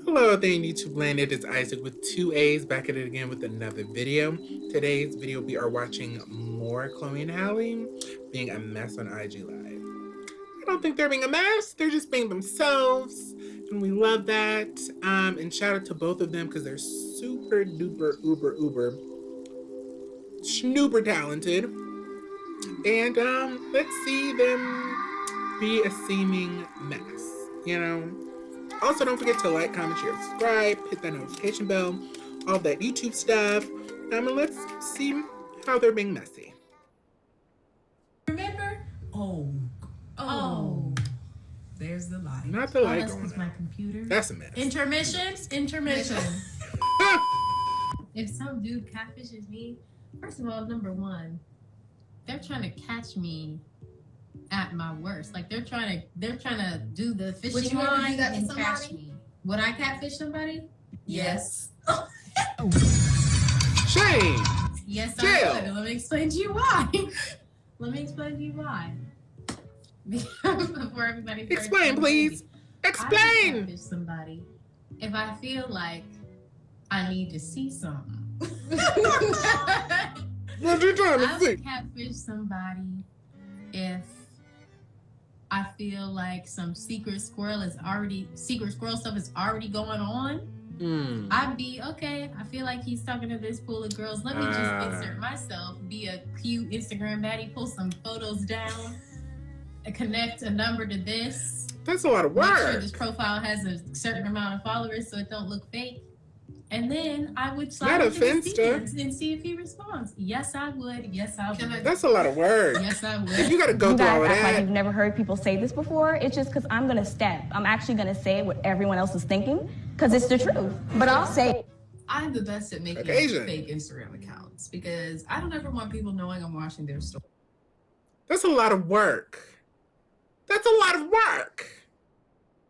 Hello there in YouTube land, it is Isaac with two A's back at it again with another video. Today's video we are watching more Chloe and Halle being a mess on IG Live. I don't think they're being a mess, they're just being themselves and we love that. And shout out to both of them because they're super duper uber snooper talented. And let's see them be a seeming mess, you know? Also, don't forget to like, comment, share, subscribe, hit that notification bell, all that YouTube stuff. And let's see how they're being messy. Remember? Oh. There's the light. Not the light that's going my out. computer. That's a mess. Intermission. If some dude catfishes me, first of all, number one, they're trying to catch me at my worst. Like they're trying to do the fishing line and catch me. Would I catfish somebody? Yes. Shame. Yes, Jail. I would. Let me explain to you why. Before everybody Explain, please. I Explain. would catfish somebody if I feel like I need to see something. What you trying to I see? would catfish somebody if I feel like some secret squirrel stuff is already going on. I'd be okay. I feel like he's talking to this pool of girls. Let me just insert myself, be a cute Instagram baddie, pull some photos down, and connect a number to this. That's a lot of work. Make sure this profile has a certain amount of followers so it don't look fake. And then I would slide into his DMs and see if he responds. Yes, I would. Yes, I would. That's a lot of work. Yes, I would. You gotta go through all of Like that. you've never heard people say this before. It's just because I'm gonna step. I'm actually gonna say what everyone else is thinking because it's the truth. But I'll say it. I'm the best at making Caucasian. fake Instagram accounts because I don't ever want people knowing I'm watching their story. That's a lot of work. That's a lot of work.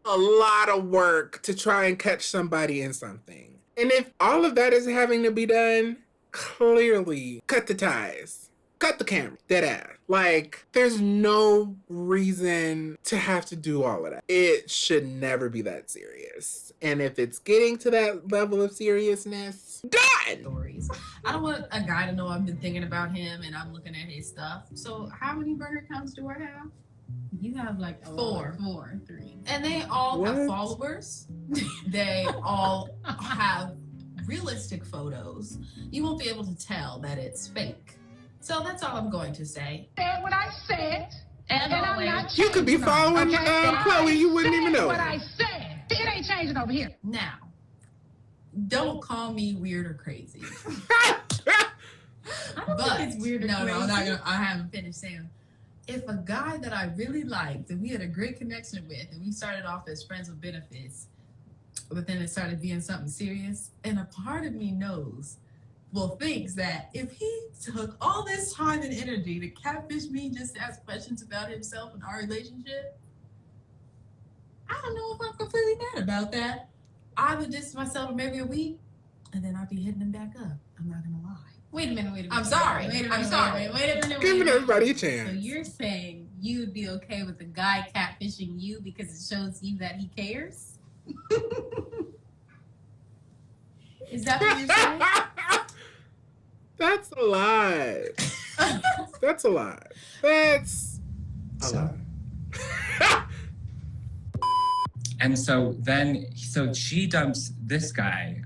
A lot of work to try and catch somebody in something. And if all of that is having to be done, clearly cut the ties. Cut the camera. Dead ass. Like, there's no reason to have to do all of that. It should never be that serious. And if it's getting to that level of seriousness, done! Stories. I don't want a guy to know I've been thinking about him and I'm looking at his stuff. So how many burner accounts do I have? You have like Four. Three. And they all have What? followers. They all have realistic photos. You won't be able to tell that it's fake. So that's all I'm going to say. Said what I said, and I'm not You could be changing on it, following okay? Chloe, you wouldn't even know. What I said, it ain't changing over here. Now, don't call me weird or crazy. I don't But think it's weird or no, crazy. I'm not gonna. I haven't finished saying. If a guy that I really liked and we had a great connection with, and we started off as friends with benefits, but then it started being something serious, and a part of me thinks that if he took all this time and energy to catfish me just to ask questions about himself and our relationship, I don't know if I'm completely mad about that. I would distance myself maybe a week, and then I'd be hitting him back up. I'm not gonna lie. Wait a minute. I'm sorry. Wait a minute. I'm sorry. Wait a minute. Giving everybody a So chance. you're saying you would be okay with a guy catfishing you because it shows you that he cares? Is that what you're saying? That's a lot. That's a lot. That's a lot. And so she dumps this guy,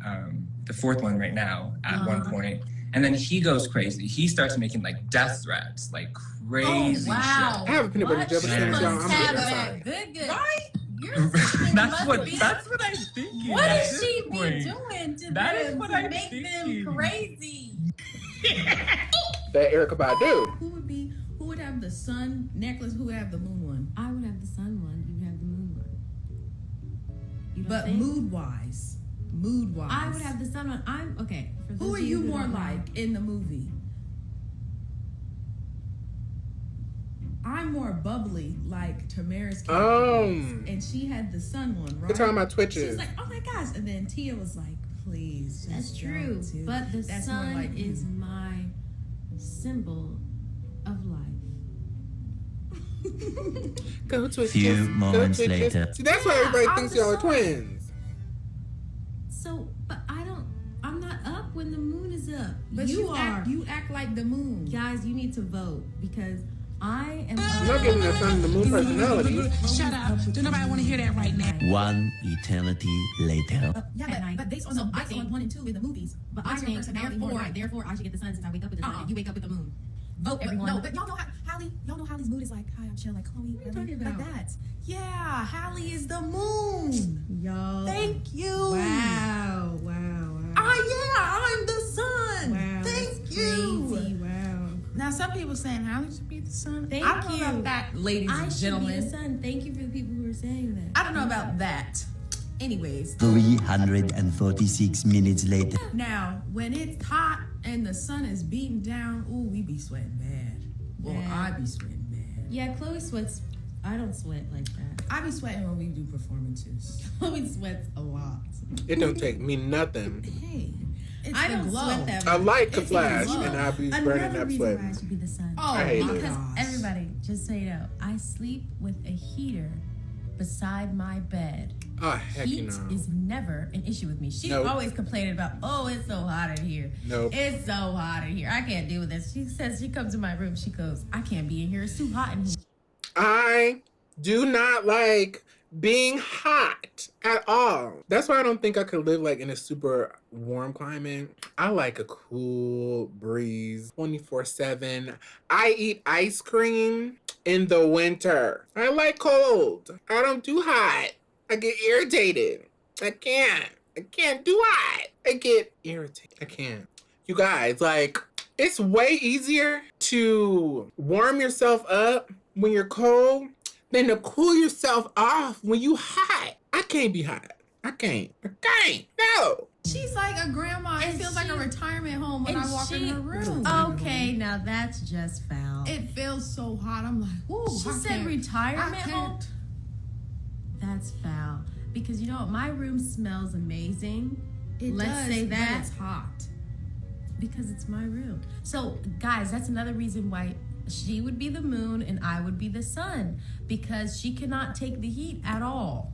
the fourth one right now, at one point, and then he goes crazy. He starts making like death threats, like crazy wow. I have a peanut butter What? jelly She sandwich, must y'all. I'm have really that sorry. good. Right? Your shit. sister That's must be- what I'm thinking. What at is this she be point. doing to That is them what to I'm make thinking. them crazy? That Erykah Badu. Who would have the sun necklace? Who would have the moon one? I would have the sun one. You have the moon one. You don't But think? mood wise. I would have the sun one. I'm okay. For those Who are of you who more don't know, like in the movie? I'm more bubbly, like Tamara's character is, and she had the sun one, right? You're talking about She Twitches. was like, "Oh my gosh!" And then Tia was like, "Please, That's just true. don't too." But the That's more sun like you. is my symbol of life. Go Twitches. Few Go moments Twitches. later. See, that's why everybody I'm thinks the y'all are sun. twins. So, but I'm not up when the moon is up. But you are. You act like the moon. Guys, you need to vote because I am. I'm not giving that son the moon personality. Shut up. Do nobody want to hear that right now. One eternity later. But based on based on 1 and 2 in the movies. But I think therefore I should get the sun since I wake up with the sun. And you wake up with the moon. Vote everyone. No, but y'all know Hallie. Y'all know Hallie's mood is like, hi, I'm chill, like Chloe. What are you talking like about? that. Yeah, Hallie is the moon. Y'all. Thank you. Wow. I'm the sun. Wow. Thank that's you. Crazy. Wow. Now, some people saying Hallie should be the sun. Thank I don't know you. about that, ladies I and should gentlemen. be the sun. Thank you for the people who are saying that. I don't know about that. Anyways, 346 minutes later. Now, when it's hot and the sun is beating down, ooh, we be sweating bad. Well, Yeah. I be sweating bad. Yeah, Chloe sweats. I don't sweat like that. I be sweating when we do performances. Chloe sweats a lot. It don't take me nothing. Hey, it's I the don't glow. sweat that I much. like to It's flash, the glow. and I'll be burning Another up reason why I sweating. should be the sun. Oh, I hate my it. Because gosh. everybody, just so you know, I sleep with a heater beside my bed. Oh, heck Heat no. is never an issue with me. She's Nope. always complaining about, oh, it's so hot in here. Nope. It's so hot in here. I can't deal with this. She says she comes to my room. She goes, I can't be in here. It's too hot in here. I do not like being hot at all. That's why I don't think I could live like in a super warm climate. I like a cool breeze 24/7. I eat ice cream in the winter. I like cold. I don't do hot. I get irritated. I can't do hot. I get irritated. I can't. You guys, like, it's way easier to warm yourself up when you're cold than to cool yourself off when you hot. I can't be hot. I can't. No. She's like a grandma. It And feels like a retirement home when I walk in her room. Okay, now that's just foul. It feels so hot. I'm like, whoa. She I said can't- retirement I home? can't. That's foul. Because you know what? My room smells amazing. Let's Let's say say that that. it's hot. Because it's my room. So, guys, that's another reason why she would be the moon and I would be the sun. Because she cannot take the heat at all.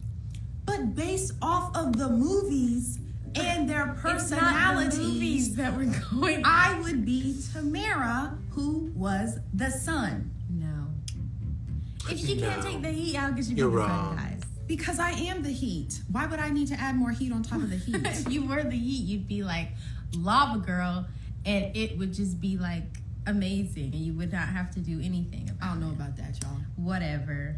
But based off of the movies and their personalities, It's not the movies that we're going. I would be Tamara, who was the sun. No. If she can't No. take the heat, how could she be You're the wrong. sun, guys? Because I am the heat. Why would I need to add more heat on top of the heat? If you were the heat, you'd be like lava girl, and it would just be like amazing, and you would not have to do anything about I don't know it. about that, y'all. Whatever.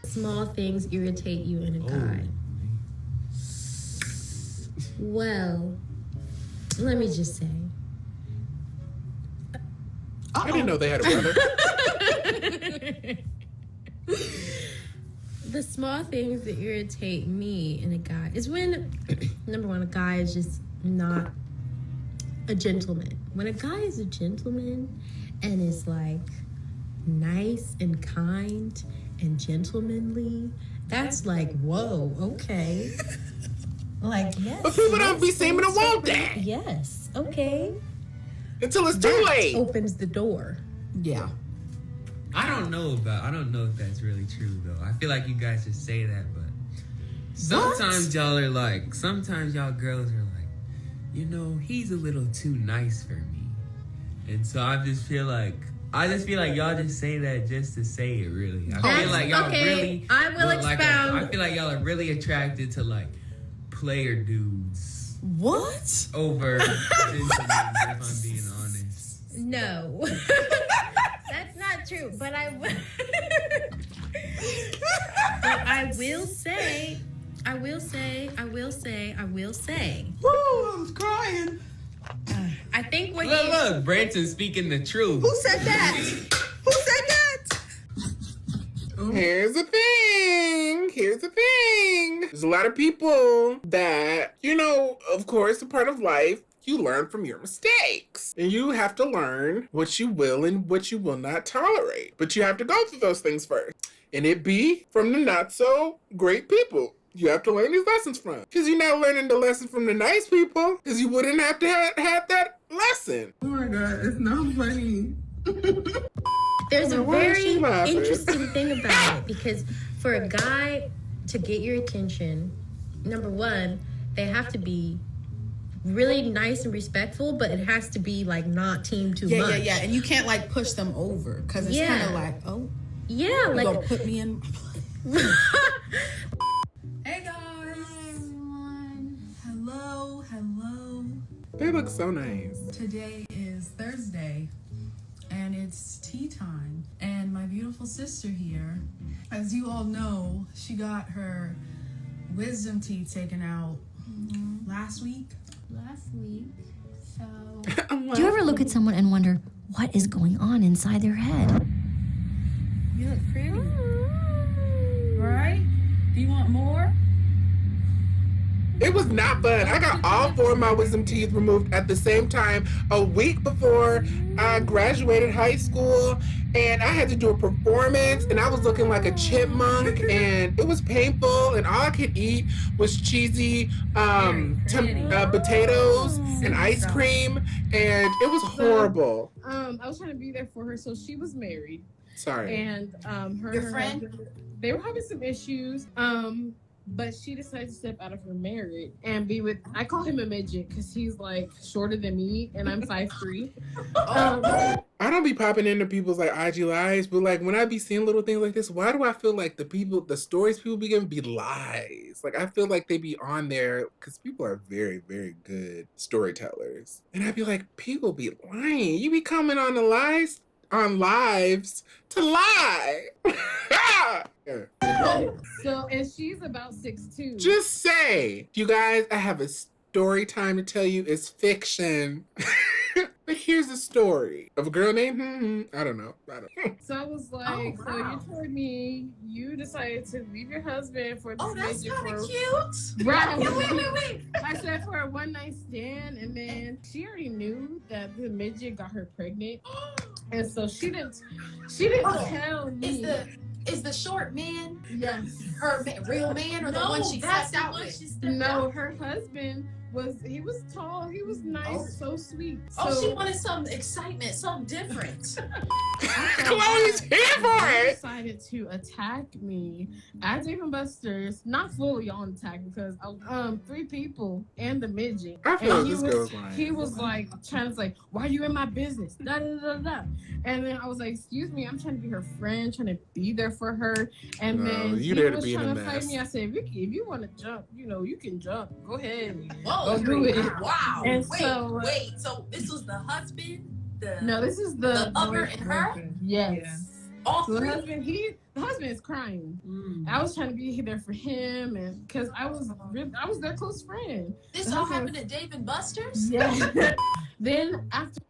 Small things irritate you in a guy. Well, let me just say. I didn't know they had a brother. The small things that irritate me in a guy is when, number one, a guy is just not a gentleman. When a guy is a gentleman and is like nice and kind and gentlemanly, that's like, whoa, okay. Like, yes. But people don't be yes, seeming to yes, want that Yes, okay. until it's too That late. opens the door. Yeah. I don't know if that's really true though. I feel like you guys just say that, but sometimes sometimes y'all girls are like, you know, he's a little too nice for me. And so I just feel like y'all just say that just to say it really. I feel like y'all really I will expound. I feel like y'all are really attracted to like player dudes What? over gentlemen, if I'm being honest. No. That's not true, but I will. But I will say. Woo, I was crying. I think what Look, Branson's speaking the truth. Who said that? Who said that? Here's the thing. There's a lot of people that, you know, of course, a part of life, you learn from your mistakes. And you have to learn what you will and what you will not tolerate. But you have to go through those things first. And it be from the not so great people you have to learn these lessons from. Because you're not learning the lesson from the nice people, because you wouldn't have to have that lesson. Oh my God, it's not funny. there's a Why is she very laughing? interesting thing about it, because for a guy to get your attention, number one, they have to be really nice and respectful, but it has to be like not team too much. Yeah. And you can't like push them over because it's kind of like, oh, yeah, you like gonna put me in. Hey guys. Hi everyone. Hello. They look so nice. Today is Thursday and it's tea time. And my beautiful sister here, as you all know, she got her wisdom teeth taken out last week. So Do you ever look at someone and wonder what is going on inside their head? You look pretty. Right? Do you want more? It was not fun. I got all 4 of my wisdom teeth removed at the same time a week before I graduated high school, and I had to do a performance, and I was looking like a chipmunk, and it was painful, and all I could eat was cheesy potatoes and ice cream, and it was horrible. I was trying to be there for her, so she was married. Sorry. And her friend? husband, they were having some issues. But she decided to step out of her marriage and be with. I call him a midget because he's like shorter than me, and I'm 5'3". I don't be popping into people's like IG lives, but like when I be seeing little things like this, why do I feel like the stories people be giving be lies? Like I feel like they be on there because people are very, very good storytellers, and I be like, people be lying. You be coming on lives to lie. So, and she's about 6'2". Just say, you guys, I have a story time to tell you. It's fiction. But here's the story of a girl named I don't know. So I was like, so you told me you decided to leave your husband for this That's midget kind for of cute. right. Wait. I said for a one night stand, and then she already knew that the midget got her pregnant, and so she didn't tell me. Is the short man Yes. her real man or the one she passed out with? No, her husband was tall, he was nice, so sweet. She wanted some excitement, something different. Chloe's here for He it. decided to attack me at Dave and Buster's, not fully on attack because 3 people and the midget. I feel And like this girl's lying. he was like trying to say, why are you in my business? Da, da, da, da. And then I was like, excuse me, I'm trying to be her friend, trying to be there for her. And No, then you he there to was be in trying a to fight mess. me. I said, Vicky, if you want to jump, you can jump. Go ahead. Whoa, Go do it. wow. And Wait, so this was the husband? No, this is the other and her? Yes. All So 3? the husband is crying. I was trying to be there for him, and because I was their close friend. This all happened at Dave and Buster's? Yeah. Then after.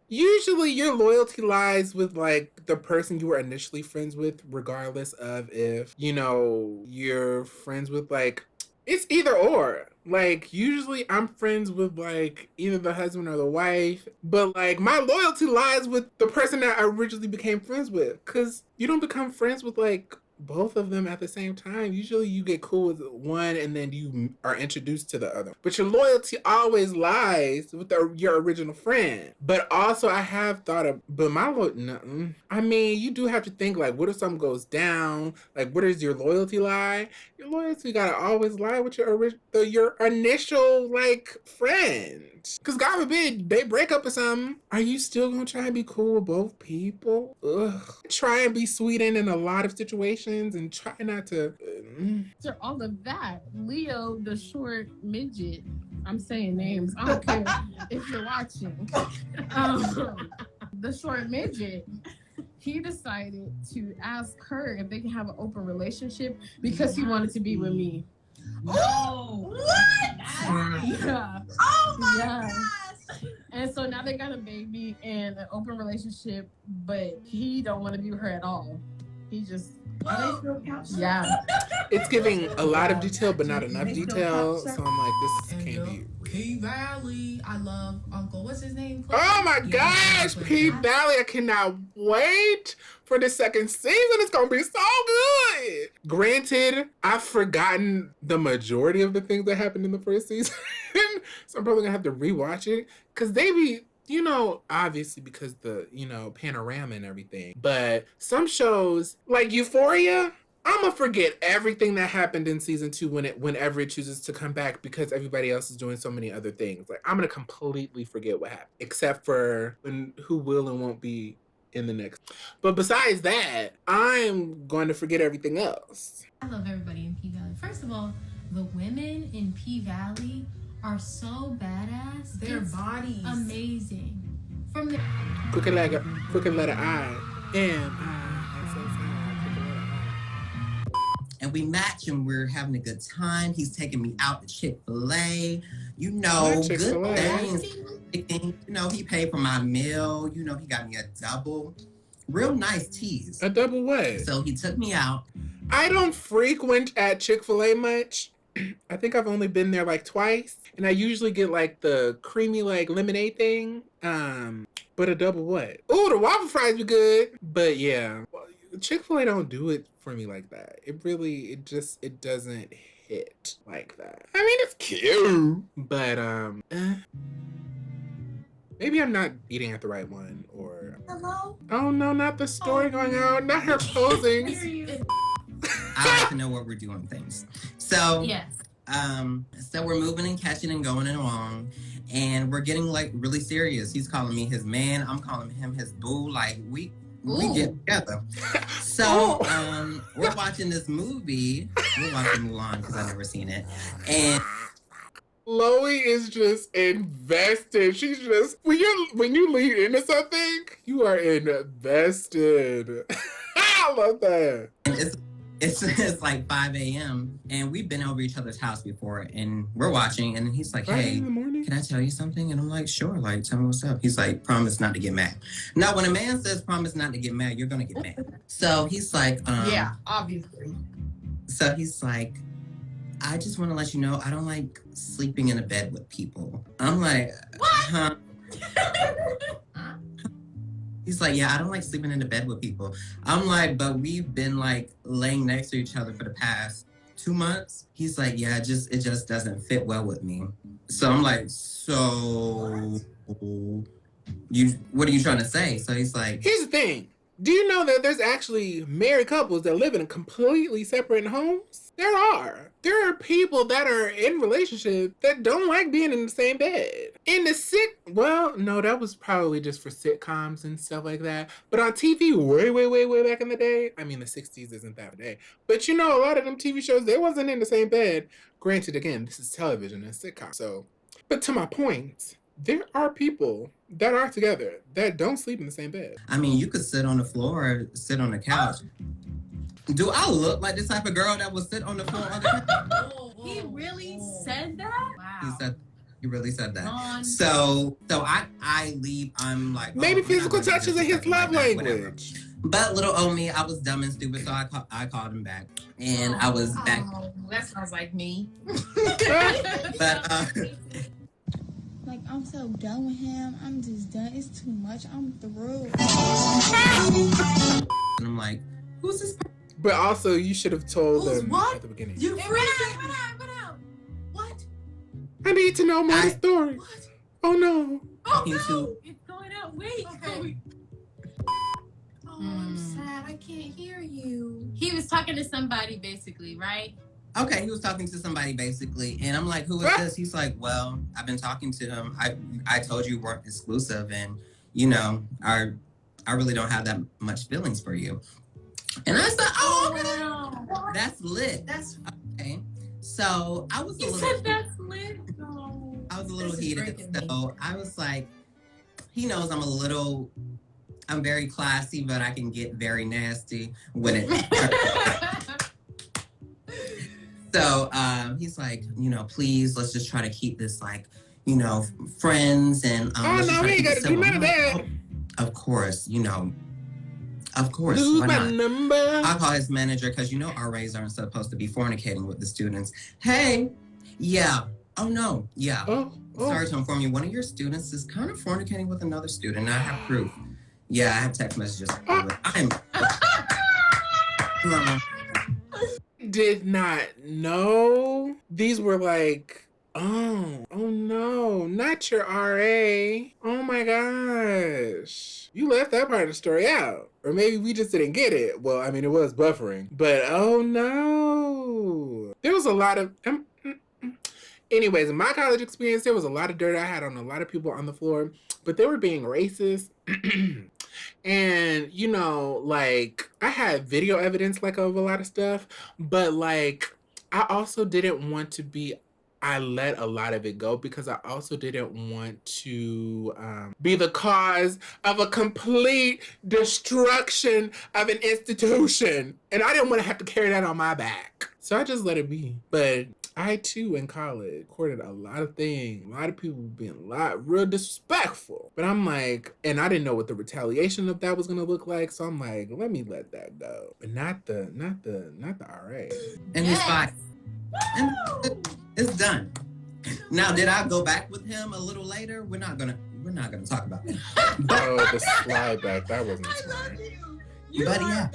Usually your loyalty lies with like the person you were initially friends with, regardless of if, you're friends with like, it's either or. Like usually I'm friends with like either the husband or the wife, but like my loyalty lies with the person that I originally became friends with, because you don't become friends with like both of them at the same time. Usually you get cool with one and then you are introduced to the other. But your loyalty always lies with your original friend. But also I have thought of, but my loyalty, I mean, you do have to think like, what if something goes down? Like, where does your loyalty lie? Your loyalty gotta always lie with your initial like friend. Because God forbid they break up or something. Are you still gonna try and be cool with both people? Ugh. Try and be sweetened in a lot of situations and try not to. After all of that, Leo, the short midget, I'm saying names, I don't care if you're watching. The short midget, he decided to ask her if they can have an open relationship because he wanted to be with me. No! What? Yeah. Oh my gosh! And so now they got a baby and an open relationship, but he don't want to be with her at all. He just yeah. It's giving a lot of detail, but not enough detail. So I'm like, this can't be real. P Valley, I love Uncle. What's his name? Oh my gosh, P Valley! I cannot wait for the second season. It's gonna be so good. Granted, I've forgotten the majority of the things that happened in the first season, so I'm probably gonna have to rewatch it because they be You know, obviously because the, panorama and everything. But some shows, like Euphoria, I'm gonna forget everything that happened in season 2 whenever it chooses to come back because everybody else is doing so many other things. Like, I'm gonna completely forget what happened, except for who will and won't be in the next. But besides that, I'm going to forget everything else. I love everybody in P-Valley. First of all, the women in P-Valley are so badass. Their bodies. Amazing. From the Crooked letter I. And we match and we're having a good time. He's taking me out to Chick-fil-A. You know, good things. You know, he paid for my meal. You know, he got me a double. Real nice teas. A double what? So he took me out. I don't frequent at Chick-fil-A much. I think I've only been there like twice. And I usually get like the creamy like lemonade thing. But a double what? Ooh, the waffle fries be good. But yeah, Chick-fil-A don't do it for me like that. It doesn't hit like that. I mean, it's cute. But maybe I'm not eating at the right one or... Hello? Oh no, not the story going out. Not her posing. I like to know what we're doing things. So yes. So we're moving and catching and going along, and we're getting like really serious. He's calling me his man. I'm calling him his boo. Like we get together. So we're watching this movie. We're watching Mulan because I've never seen it, and Chloe is just invested. She's just when you lead into something, you are invested. I love that. And it's like 5 a.m. and we've been over each other's house before, and we're watching, and he's like, "Hey, can I tell you something?" And I'm like, "Sure, like tell me what's up." He's like, "Promise not to get mad." Now, when a man says promise not to get mad, you're gonna get mad. So he's like, yeah, obviously. So he's like, "I just want to let you know I don't like sleeping in a bed with people." I'm like, what? Huh? He's like, "Yeah, I don't like sleeping in the bed with people." I'm like, "But we've been like laying next to each other for the past 2 months." He's like, "Yeah, it just doesn't fit well with me." So I'm like, "So what are you trying to say?" So he's like, here's the thing. Do you know that there's actually married couples that live in completely separate homes? There are. There are people that are in relationships that don't like being in the same bed. Well, no, that was probably just for sitcoms and stuff like that. But on TV way back in the day, I mean, the 60s isn't that day. But you know, a lot of them TV shows, they wasn't in the same bed. Granted, again, this is television and sitcom. So, but to my point, there are people that are together that don't sleep in the same bed. I mean, you could sit on the floor or sit on the couch. Do I look like the type of girl that would sit on the floor on the couch? He really said that? Wow. He really said that. So I leave. I'm like, maybe physical touch isn't his love language. But little old me, I was dumb and stupid, so I called him back, and I was back. That sounds like me. But like, I'm so done with him. I'm just done. It's too much. I'm through. And I'm like, who's this? But also, you should have told them at the beginning. You What? I need to know more story. What? Oh no. Oh no! It's going out. Wait. Okay. Oh, I'm sad. I can't hear you. He was talking to somebody, basically, right? Okay, he was talking to somebody basically, and I'm like, "Who is this?" He's like, "Well, I've been talking to him. I told you weren't exclusive, and you know, I really don't have that much feelings for you." And I said, "Oh, okay. That's lit. That's okay." So I was that's lit. No. I was a little heated, so I was like, he knows I'm very classy, but I can get very nasty when it. So he's like, please, let's just try to keep this like, friends and. Oh no, we ain't gotta do none of that. Of course, Of course. Lose why my not? number. I'll call his manager because RAs aren't supposed to be fornicating with the students. Hey, yeah. Oh no, yeah. Sorry to inform you, one of your students is kind of fornicating with another student. I have proof. Yeah, I have text messages. I'm. Did not know these were like Oh no, not your RA. Oh my gosh. You left that part of the story out. Or maybe we just didn't get it. Well, I mean, it was buffering. But oh no. There was a lot of. Anyways, in my college experience, there was a lot of dirt I had on a lot of people on the floor, but they were being racist. And, you know, like, I had video evidence, like, of a lot of stuff, but, like, I also didn't want to be, I let a lot of it go because I also didn't want to be the cause of a complete destruction of an institution. And I didn't want to have to carry that on my back. So I just let it be. But I too in college recorded a lot of things. A lot of people being real disrespectful. But I'm like, and I didn't know what the retaliation of that was gonna look like. So I'm like, let me let that go. But not the RA. And he's fine. And it's done. Now, did I go back with him a little later? We're not gonna talk about that. Oh, the slide back. That wasn't smart. But yeah.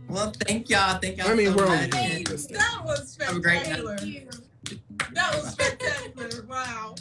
Well, thank y'all. I mean, so we're much. only this thing. That was Have a great spectacular. That was spectacular. Wow.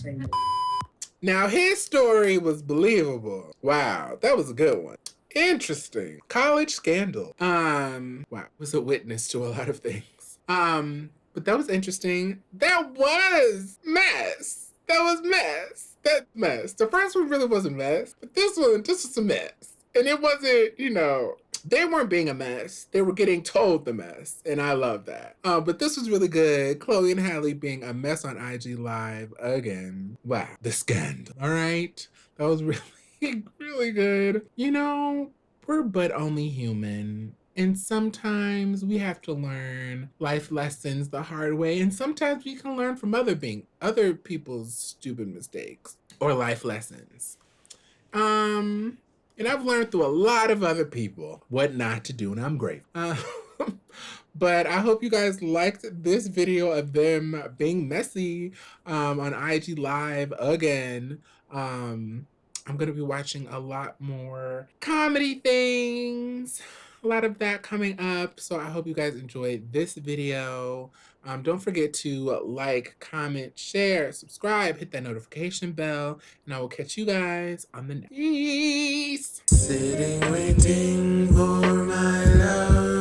Now his story was believable. Wow, that was a good one. Interesting. College scandal. Wow, was a witness to a lot of things. But that was interesting. That was mess. That mess. The first one really wasn't mess, but this was a mess. And it wasn't, you know, they weren't being a mess. They were getting told the mess. And I love that. But this was really good. Chloe and Halle being a mess on IG Live again. Wow. The scandal. All right. That was really, really good. You know, we're but only human. And sometimes we have to learn life lessons the hard way. And sometimes we can learn from other people's stupid mistakes or life lessons. And I've learned through a lot of other people what not to do, and I'm grateful. But I hope you guys liked this video of them being messy on IG Live again. I'm going to be watching a lot more comedy things. A lot of that coming up. So I hope you guys enjoyed this video. Don't forget to like, comment, share, subscribe, hit that notification bell, and I will catch you guys on the next. Peace. Sitting waiting for my love.